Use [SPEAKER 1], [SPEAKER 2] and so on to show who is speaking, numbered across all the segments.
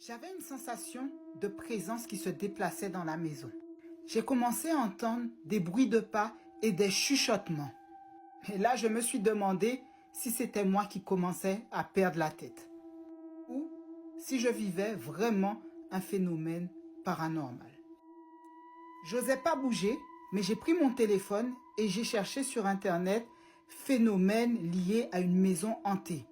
[SPEAKER 1] J'avais une sensation de présence qui se déplaçait dans la maison. J'ai commencé à entendre des bruits de pas et des chuchotements. Et là, je me suis demandé si c'était moi qui commençais à perdre la tête ou si je vivais vraiment un phénomène paranormal. J'osais pas bouger, mais j'ai pris mon téléphone et j'ai cherché sur Internet phénomènes liés à une maison hantée.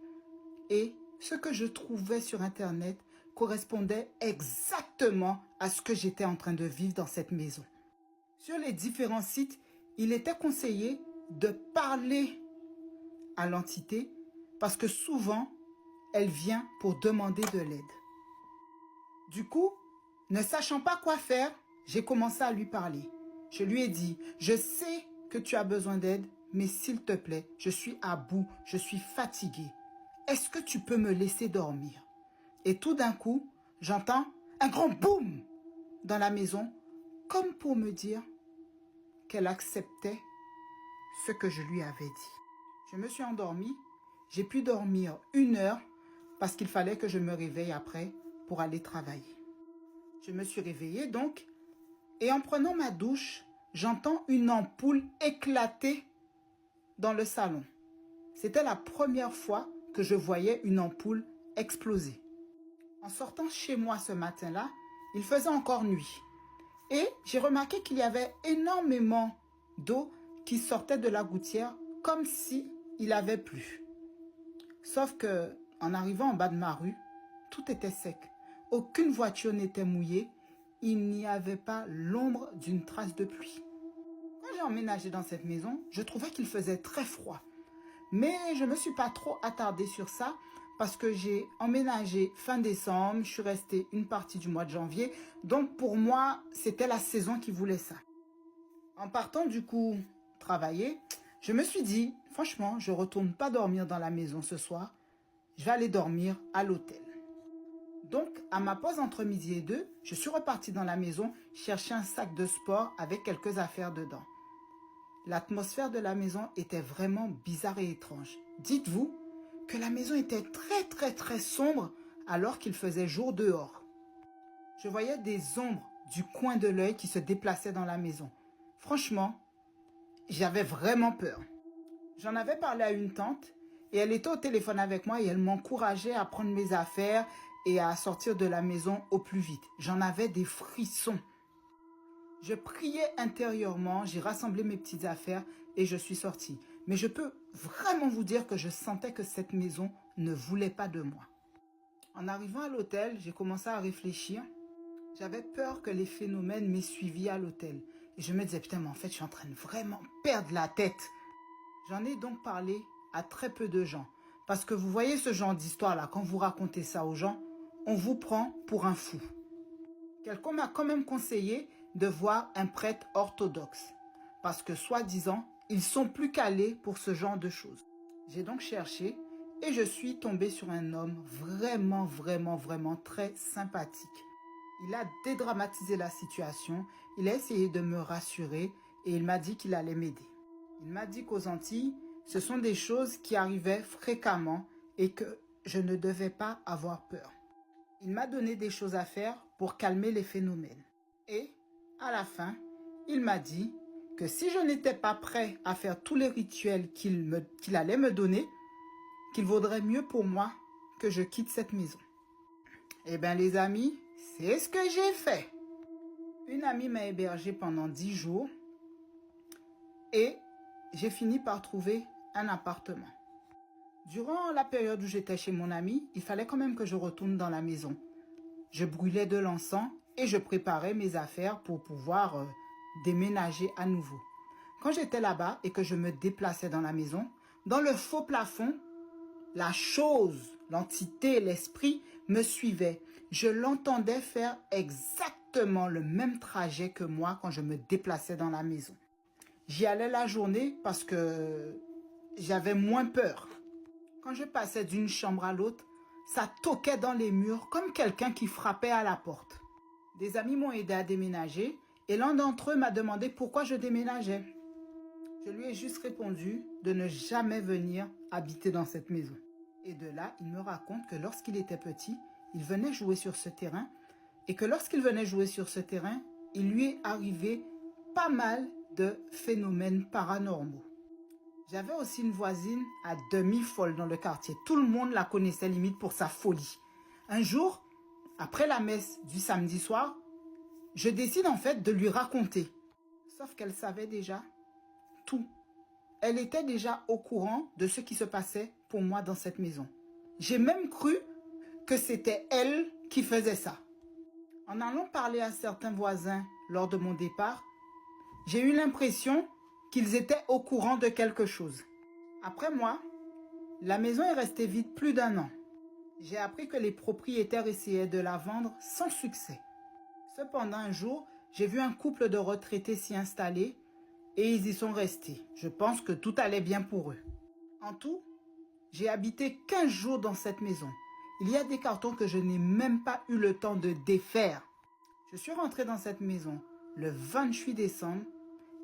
[SPEAKER 1] Et ce que je trouvais sur Internet correspondait exactement à ce que j'étais en train de vivre dans cette maison. Sur les différents sites, il était conseillé de parler à l'entité parce que souvent, elle vient pour demander de l'aide. Du coup, ne sachant pas quoi faire, j'ai commencé à lui parler. Je lui ai dit, je sais que tu as besoin d'aide, mais s'il te plaît, je suis à bout, je suis fatigué. Est-ce que tu peux me laisser dormir? Et tout d'un coup, j'entends un grand boum dans la maison, comme pour me dire qu'elle acceptait ce que je lui avais dit. Je me suis endormie, j'ai pu dormir 1 heure parce qu'il fallait que je me réveille après pour aller travailler. Je me suis réveillée donc et en prenant ma douche, j'entends une ampoule éclater dans le salon. C'était la première fois que je voyais une ampoule exploser. En sortant chez moi ce matin-là, il faisait encore nuit. Et j'ai remarqué qu'il y avait énormément d'eau qui sortait de la gouttière comme si il avait plu. Sauf que, en arrivant en bas de ma rue, tout était sec. Aucune voiture n'était mouillée. Il n'y avait pas l'ombre d'une trace de pluie. Quand j'ai emménagé dans cette maison, je trouvais qu'il faisait très froid. Mais je ne me suis pas trop attardée sur ça parce que j'ai emménagé fin décembre, je suis restée une partie du mois de janvier. Donc pour moi, c'était la saison qui voulait ça. En partant du coup travailler, je me suis dit, franchement, je ne retourne pas dormir dans la maison ce soir. Je vais aller dormir à l'hôtel. Donc, à ma pause entre midi et 2, je suis repartie dans la maison chercher un sac de sport avec quelques affaires dedans. L'atmosphère de la maison était vraiment bizarre et étrange. Dites-vous que la maison était très sombre alors qu'il faisait jour dehors. Je voyais des ombres du coin de l'œil qui se déplaçaient dans la maison. Franchement, j'avais vraiment peur. J'en avais parlé à une tante et elle était au téléphone avec moi et elle m'encourageait à prendre mes affaires et à sortir de la maison au plus vite. J'en avais des frissons. Je priais intérieurement, j'ai rassemblé mes petites affaires et je suis sortie. Mais je peux vraiment vous dire que je sentais que cette maison ne voulait pas de moi. En arrivant à l'hôtel, j'ai commencé à réfléchir. J'avais peur que les phénomènes m'aient suivi à l'hôtel. Et je me disais, putain, mais en fait, je suis en train de vraiment perdre la tête. J'en ai donc parlé à très peu de gens. Parce que vous voyez ce genre d'histoire-là, quand vous racontez ça aux gens, on vous prend pour un fou. Quelqu'un m'a quand même conseillé de voir un prêtre orthodoxe. Parce que, soi-disant, ils sont plus calés pour ce genre de choses. J'ai donc cherché et je suis tombée sur un homme vraiment très sympathique. Il a dédramatisé la situation, il a essayé de me rassurer et il m'a dit qu'il allait m'aider. Il m'a dit qu'aux Antilles, ce sont des choses qui arrivaient fréquemment et que je ne devais pas avoir peur. Il m'a donné des choses à faire pour calmer les phénomènes. Et, à la fin, il m'a dit que si je n'étais pas prêt à faire tous les rituels qu'il allait me donner, qu'il vaudrait mieux pour moi que je quitte cette maison. Eh bien les amis, c'est ce que j'ai fait. Une amie m'a hébergé pendant 10 jours et j'ai fini par trouver un appartement. Durant la période où j'étais chez mon ami, il fallait quand même que je retourne dans la maison. Je brûlais de l'encens et je préparais mes affaires pour pouvoir déménager à nouveau. Quand j'étais là-bas et que je me déplaçais dans la maison, dans le faux plafond, la chose, l'entité, l'esprit me suivait. Je l'entendais faire exactement le même trajet que moi quand je me déplaçais dans la maison. J'y allais la journée parce que j'avais moins peur. Quand je passais d'une chambre à l'autre, ça toquait dans les murs comme quelqu'un qui frappait à la porte. Des amis m'ont aidé à déménager et l'un d'entre eux m'a demandé pourquoi je déménageais. Je lui ai juste répondu de ne jamais venir habiter dans cette maison. Et de là, il me raconte que lorsqu'il était petit, il venait jouer sur ce terrain et que lorsqu'il venait jouer sur ce terrain, il lui est arrivé pas mal de phénomènes paranormaux. J'avais aussi une voisine à demi folle dans le quartier. Tout le monde la connaissait limite pour sa folie. Un jour, après la messe du samedi soir, je décide en fait de lui raconter. Sauf qu'elle savait déjà tout. Elle était déjà au courant de ce qui se passait pour moi dans cette maison. J'ai même cru que c'était elle qui faisait ça. En allant parler à certains voisins lors de mon départ, j'ai eu l'impression qu'ils étaient au courant de quelque chose. Après moi, la maison est restée vide plus d'1 an. J'ai appris que les propriétaires essayaient de la vendre sans succès. Cependant, un jour, j'ai vu un couple de retraités s'y installer et ils y sont restés. Je pense que tout allait bien pour eux. En tout, j'ai habité 15 jours dans cette maison. Il y a des cartons que je n'ai même pas eu le temps de défaire. Je suis rentré dans cette maison le 28 décembre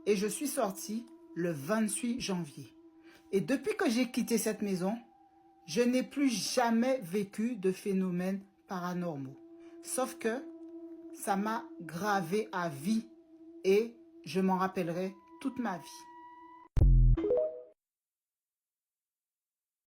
[SPEAKER 1] et je suis sorti le 28 janvier. Et depuis que j'ai quitté cette maison, je n'ai plus jamais vécu de phénomènes paranormaux. Sauf que ça m'a gravé à vie et je m'en rappellerai toute ma vie.